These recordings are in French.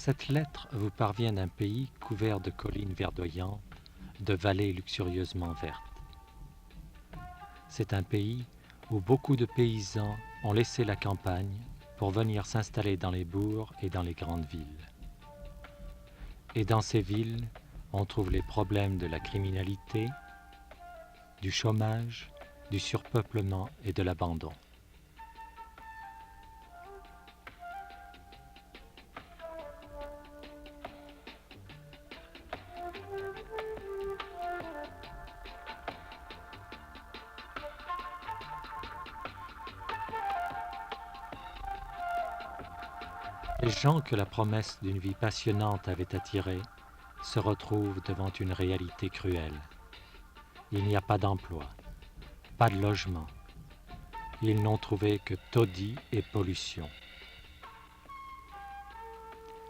Cette lettre vous parvient d'un pays couvert de collines verdoyantes, de vallées luxurieusement vertes. C'est un pays où beaucoup de paysans ont laissé la campagne pour venir s'installer dans les bourgs et dans les grandes villes. Et dans ces villes, on trouve les problèmes de la criminalité, du chômage, du surpeuplement et de l'abandon. Les gens que la promesse d'une vie passionnante avait attirés se retrouvent devant une réalité cruelle. Il n'y a pas d'emploi, pas de logement. Ils n'ont trouvé que taudis et pollution.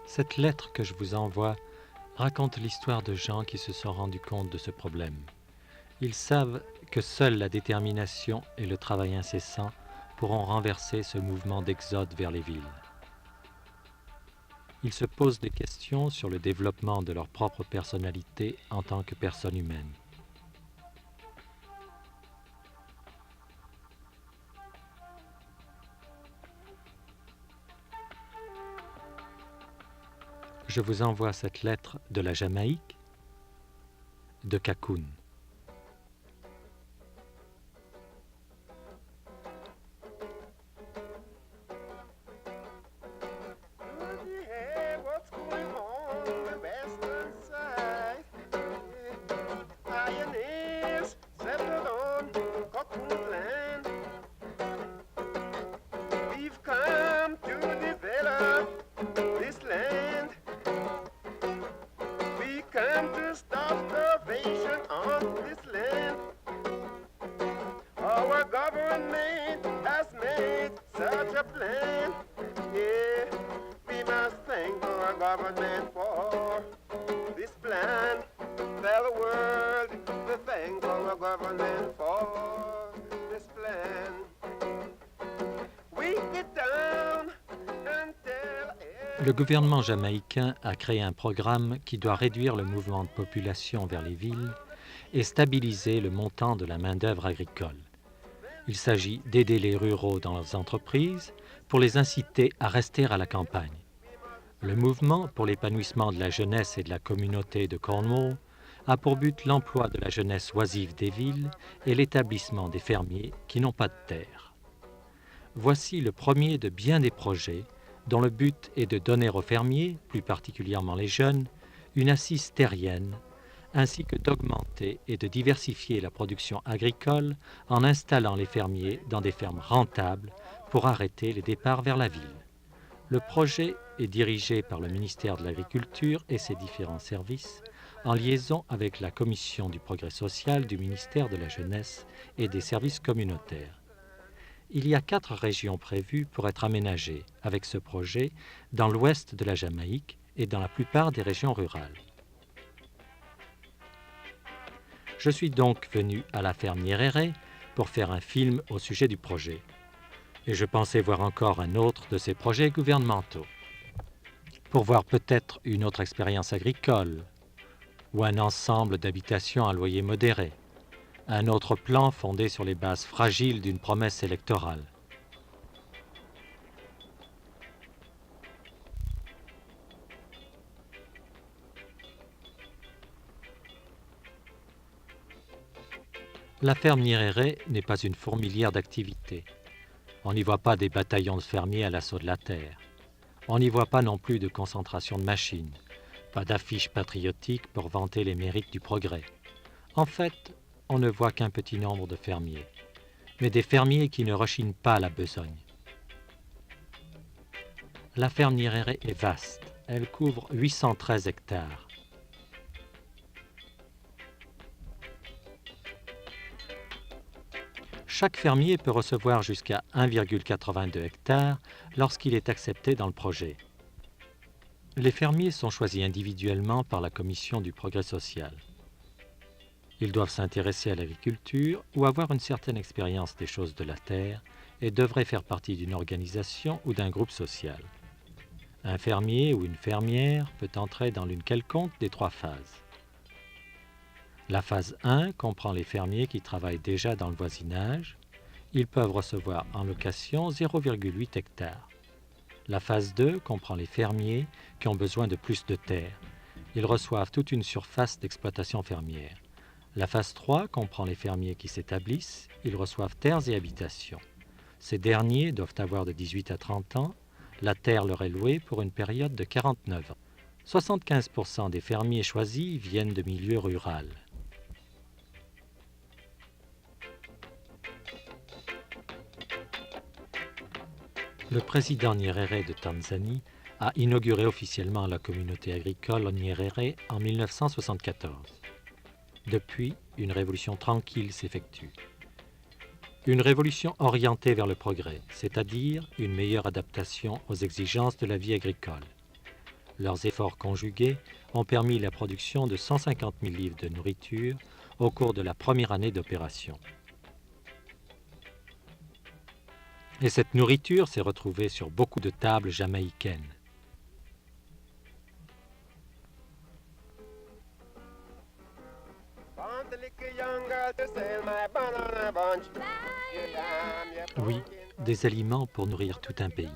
Cette lettre que je vous envoie raconte l'histoire de gens qui se sont rendus compte de ce problème. Ils savent que seule la détermination et le travail incessant pourront renverser ce mouvement d'exode vers les villes. Ils se posent des questions sur le développement de leur propre personnalité en tant que personne humaine. Je vous envoie cette lettre de la Jamaïque, de Cancun. Le gouvernement jamaïcain a créé un programme qui doit réduire le mouvement de population vers les villes et stabiliser le montant de la main-d'œuvre agricole. Il s'agit d'aider les ruraux dans leurs entreprises pour les inciter à rester à la campagne. Le mouvement pour l'épanouissement de la jeunesse et de la communauté de Cornwall a pour but l'emploi de la jeunesse oisive des villes et l'établissement des fermiers qui n'ont pas de terre. Voici le premier de bien des projets dont le but est de donner aux fermiers, plus particulièrement les jeunes, une assise terrienne, ainsi que d'augmenter et de diversifier la production agricole en installant les fermiers dans des fermes rentables pour arrêter les départs vers la ville. Le projet est dirigé par le ministère de l'Agriculture et ses différents services, en liaison avec la Commission du progrès social du ministère de la Jeunesse et des services communautaires. Il y a 4 régions prévues pour être aménagées avec ce projet dans l'ouest de la Jamaïque et dans la plupart des régions rurales. Je suis donc venu à la ferme Nyerere pour faire un film au sujet du projet. Et je pensais voir encore un autre de ces projets gouvernementaux, pour voir peut-être une autre expérience agricole ou un ensemble d'habitations à loyer modéré. Un autre plan fondé sur les bases fragiles d'une promesse électorale. La ferme Nyerere n'est pas une fourmilière d'activités. On n'y voit pas des bataillons de fermiers à l'assaut de la terre. On n'y voit pas non plus de concentration de machines, pas d'affiches patriotiques pour vanter les mérites du progrès. En fait, on ne voit qu'un petit nombre de fermiers, mais des fermiers qui ne rechignent pas à la besogne. La ferme Nyerere est vaste, elle couvre 813 hectares. Chaque fermier peut recevoir jusqu'à 1,82 hectares lorsqu'il est accepté dans le projet. Les fermiers sont choisis individuellement par la Commission du progrès social. Ils doivent s'intéresser à l'agriculture ou avoir une certaine expérience des choses de la terre et devraient faire partie d'une organisation ou d'un groupe social. Un fermier ou une fermière peut entrer dans l'une quelconque des 3 phases. La phase 1 comprend les fermiers qui travaillent déjà dans le voisinage. Ils peuvent recevoir en location 0,8 hectares. La phase 2 comprend les fermiers qui ont besoin de plus de terre. Ils reçoivent toute une surface d'exploitation fermière. La phase 3 comprend les fermiers qui s'établissent. Ils reçoivent terres et habitations. Ces derniers doivent avoir de 18 à 30 ans. La terre leur est louée pour une période de 49 ans. 75% des fermiers choisis viennent de milieux ruraux. Le président Nyerere de Tanzanie a inauguré officiellement la communauté agricole Nyerere en 1974. Depuis, une révolution tranquille s'effectue. Une révolution orientée vers le progrès, c'est-à-dire une meilleure adaptation aux exigences de la vie agricole. Leurs efforts conjugués ont permis la production de 150 000 livres de nourriture au cours de la première année d'opération. Et cette nourriture s'est retrouvée sur beaucoup de tables jamaïcaines. Oui, des aliments pour nourrir tout un pays.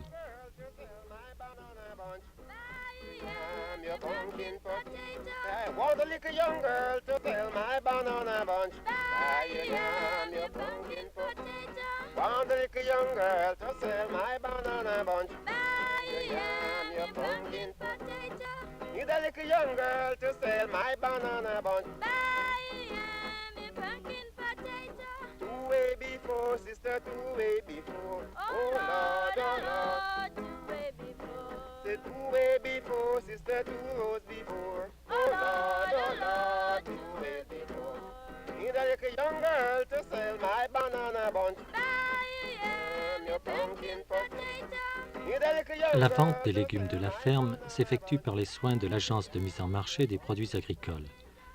La vente des légumes de la ferme s'effectue par les soins de l'Agence de mise en marché des produits agricoles.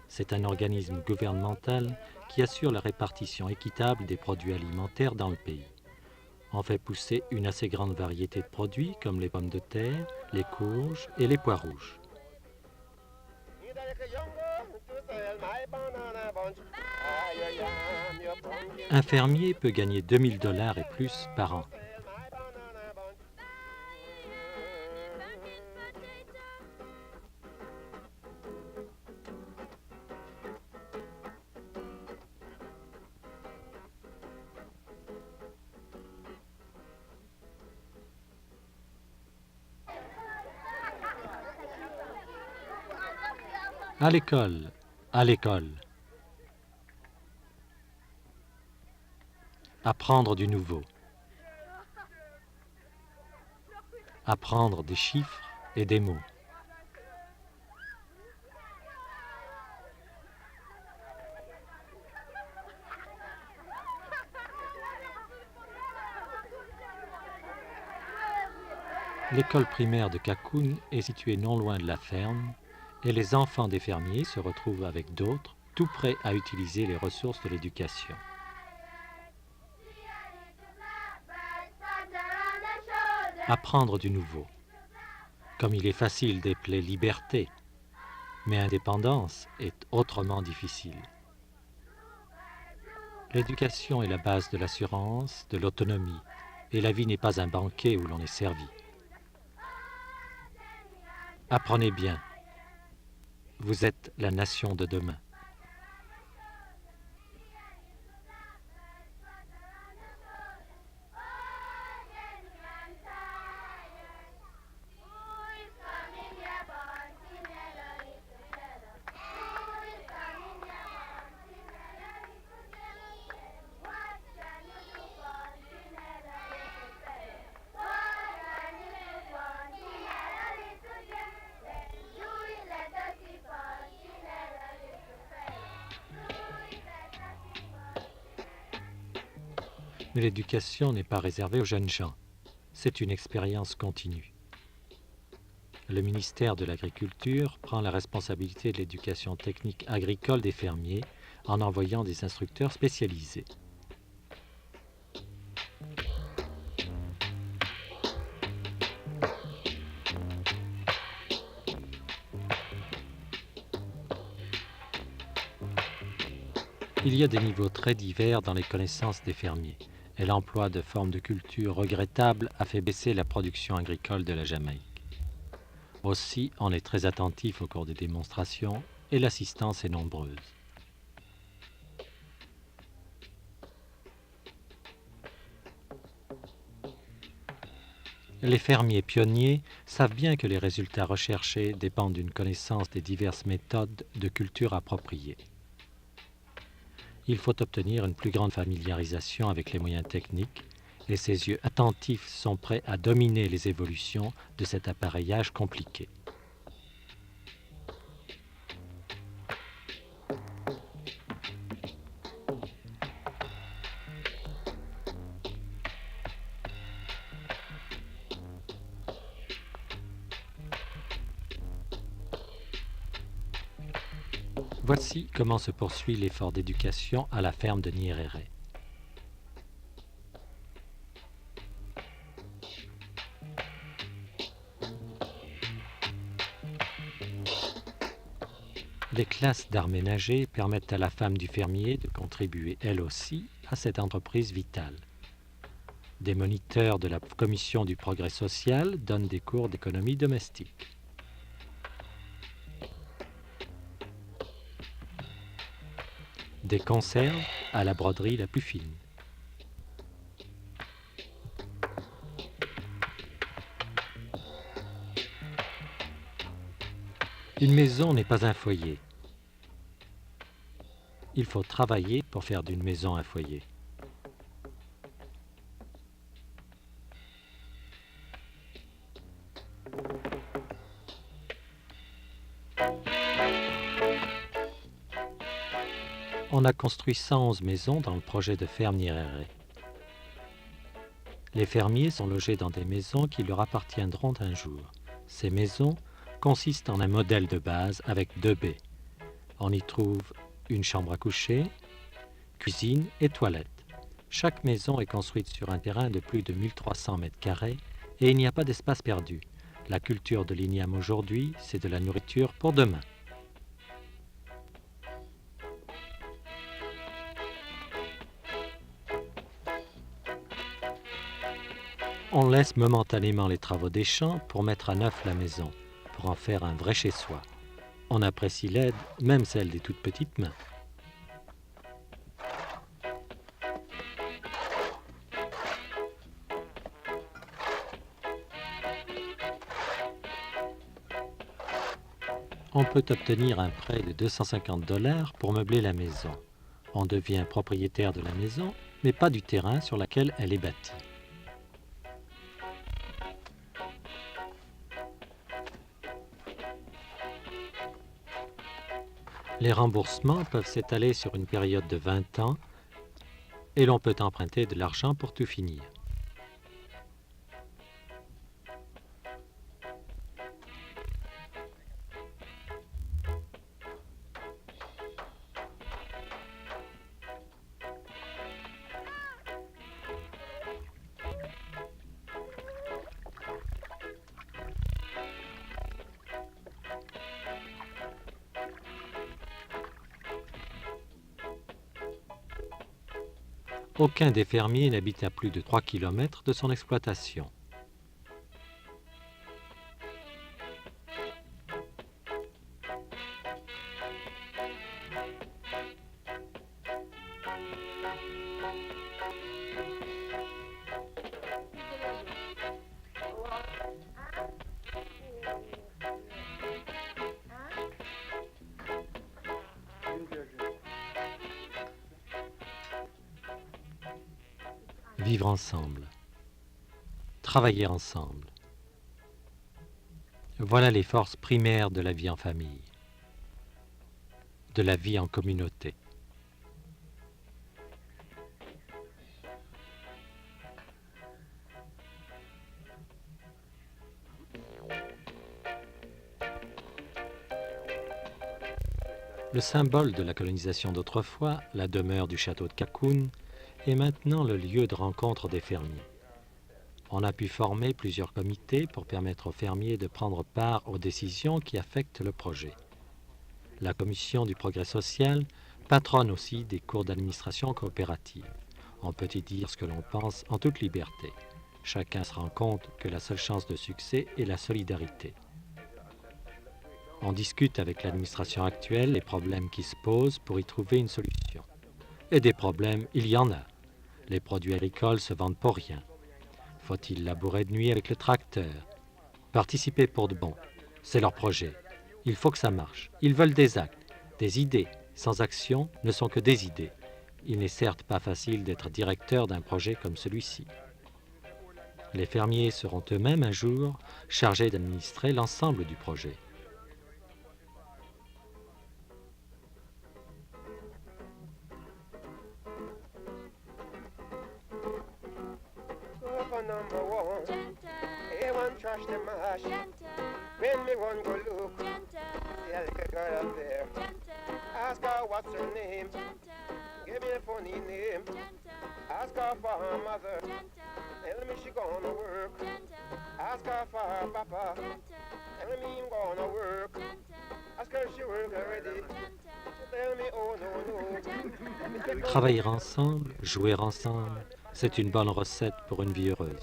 C'est un organisme gouvernemental qui assure la répartition équitable des produits alimentaires dans le pays. On fait pousser une assez grande variété de produits comme les pommes de terre, les courges et les pois rouges. Un fermier peut gagner $2000 et plus par an. À l'école, à l'école. Apprendre du nouveau. Apprendre des chiffres et des mots. L'école primaire de Kakoun est située non loin de la ferme et les enfants des fermiers se retrouvent avec d'autres, tout prêts à utiliser les ressources de l'éducation. Apprendre du nouveau. Comme il est facile d'épeler liberté, mais indépendance est autrement difficile. L'éducation est la base de l'assurance, de l'autonomie, et la vie n'est pas un banquet où l'on est servi. Apprenez bien. Vous êtes la nation de demain. Mais l'éducation n'est pas réservée aux jeunes gens. C'est une expérience continue. Le ministère de l'Agriculture prend la responsabilité de l'éducation technique agricole des fermiers en envoyant des instructeurs spécialisés. Il y a des niveaux très divers dans les connaissances des fermiers, et l'emploi de formes de culture regrettables a fait baisser la production agricole de la Jamaïque. Aussi, on est très attentif au cours des démonstrations et l'assistance est nombreuse. Les fermiers pionniers savent bien que les résultats recherchés dépendent d'une connaissance des diverses méthodes de culture appropriées. Il faut obtenir une plus grande familiarisation avec les moyens techniques et ses yeux attentifs sont prêts à dominer les évolutions de cet appareillage compliqué. Voici comment se poursuit l'effort d'éducation à la ferme de Nyerere. Les classes d'art ménager permettent à la femme du fermier de contribuer elle aussi à cette entreprise vitale. Des moniteurs de la Commission du progrès social donnent des cours d'économie domestique. Des conserves à la broderie la plus fine. Une maison n'est pas un foyer. Il faut travailler pour faire d'une maison un foyer. On a construit 111 maisons dans le projet de ferme Nyerere. Les fermiers sont logés dans des maisons qui leur appartiendront un jour. Ces maisons consistent en un modèle de base avec 2 baies. On y trouve une chambre à coucher, cuisine et toilette. Chaque maison est construite sur un terrain de plus de 1300 mètres carrés et il n'y a pas d'espace perdu. La culture de l'igname aujourd'hui, c'est de la nourriture pour demain. On laisse momentanément les travaux des champs pour mettre à neuf la maison, pour en faire un vrai chez-soi. On apprécie l'aide, même celle des toutes petites mains. On peut obtenir un prêt de 250 $ pour meubler la maison. On devient propriétaire de la maison, mais pas du terrain sur lequel elle est bâtie. Les remboursements peuvent s'étaler sur une période de 20 ans et l'on peut emprunter de l'argent pour tout finir. Aucun des fermiers n'habite à plus de 3 km de son exploitation. Vivre ensemble, travailler ensemble. Voilà les forces primaires de la vie en famille, de la vie en communauté. Le symbole de la colonisation d'autrefois, la demeure du château de Cacoune, est maintenant le lieu de rencontre des fermiers. On a pu former plusieurs comités pour permettre aux fermiers de prendre part aux décisions qui affectent le projet. La Commission du progrès social patronne aussi des cours d'administration coopérative. On peut y dire ce que l'on pense en toute liberté. Chacun se rend compte que la seule chance de succès est la solidarité. On discute avec l'administration actuelle les problèmes qui se posent pour y trouver une solution. Et des problèmes, il y en a. Les produits agricoles se vendent pour rien. Faut-il labourer de nuit avec le tracteur? Participer pour de bon, c'est leur projet. Il faut que ça marche. Ils veulent des actes, des idées. Sans action ne sont que des idées. Il n'est certes pas facile d'être directeur d'un projet comme celui-ci. Les fermiers seront eux-mêmes un jour chargés d'administrer l'ensemble du projet. Number one, A1 trash the mash. When me one go look, see a little girl up there. Ask her what's her name. Give me a funny name. Ask her for her mother. Tell me she gonna work. Ask her for her papa. Tell me him gonna work. Ask her if she work already. Tell me oh no no. Travailler ensemble, jouer ensemble, c'est une bonne recette pour une vie heureuse.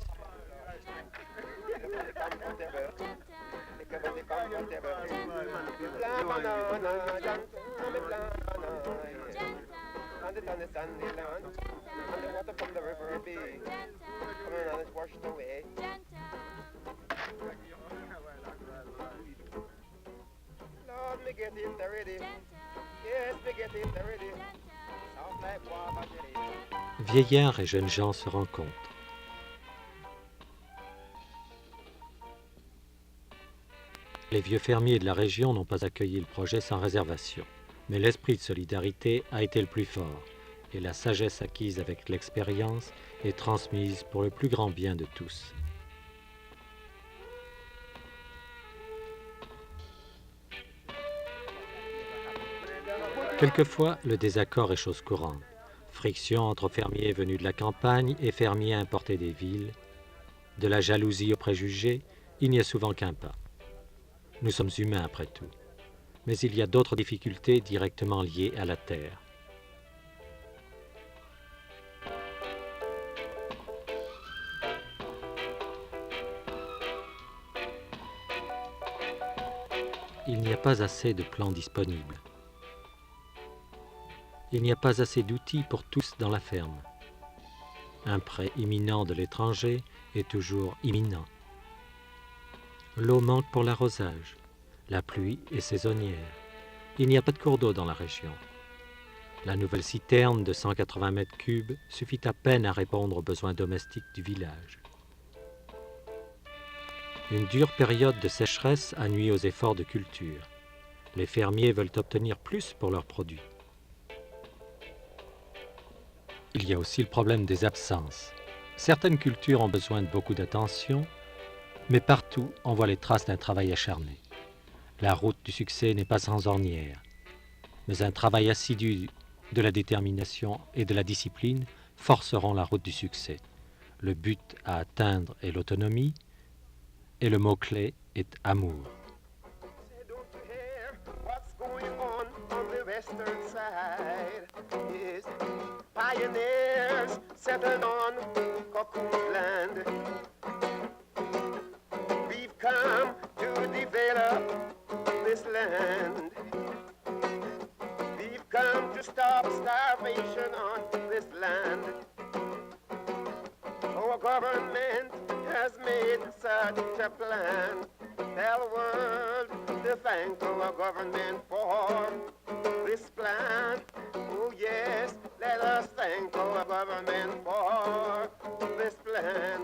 Lord, me get it already. Yes, me get it already. Soft like guava jelly. Vieillards et jeunes gens se rencontrent. Les vieux fermiers de la région n'ont pas accueilli le projet sans réservation. Mais l'esprit de solidarité a été le plus fort et la sagesse acquise avec l'expérience est transmise pour le plus grand bien de tous. Quelquefois, le désaccord est chose courante. Friction entre fermiers venus de la campagne et fermiers importés des villes. De la jalousie aux préjugés, il n'y a souvent qu'un pas. Nous sommes humains après tout. Mais il y a d'autres difficultés directement liées à la terre. Il n'y a pas assez de plans disponibles. Il n'y a pas assez d'outils pour tous dans la ferme. Un prêt imminent de l'étranger est toujours imminent. L'eau manque pour l'arrosage. La pluie est saisonnière. Il n'y a pas de cours d'eau dans la région. La nouvelle citerne de 180 mètres cubes suffit à peine à répondre aux besoins domestiques du village. Une dure période de sécheresse a nui aux efforts de culture. Les fermiers veulent obtenir plus pour leurs produits. Il y a aussi le problème des absences. Certaines cultures ont besoin de beaucoup d'attention, mais partout on voit les traces d'un travail acharné. La route du succès n'est pas sans ornières, mais un travail assidu de la détermination et de la discipline forceront la route du succès. Le but à atteindre est l'autonomie, et le mot-clé est amour. Pioneers settled on Cocoon's land. We've come to develop this land. We've come to stop starvation on this land. Our government has made such a plan. Tell the world to thank our government for this plan. Oh yes, let us thank our government for this plan.